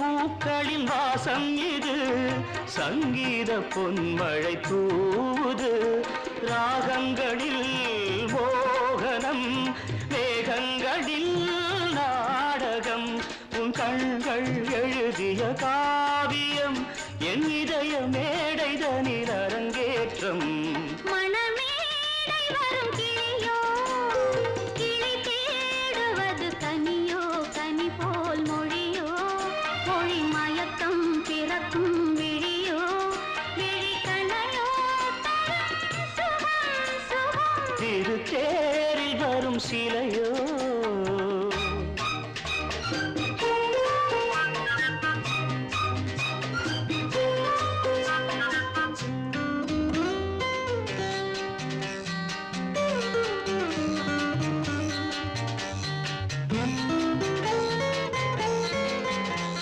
பூக்களின் வாசம் இது சங்கீத பொன்மழை தூது ராகங்களில் மோகனம் மேகங்களில் நாடகம் உன் கண்கள் எழுதிய காவியம் என் இதய மேடைதனில் அரங்கேற்றம் மணமேடை வரும்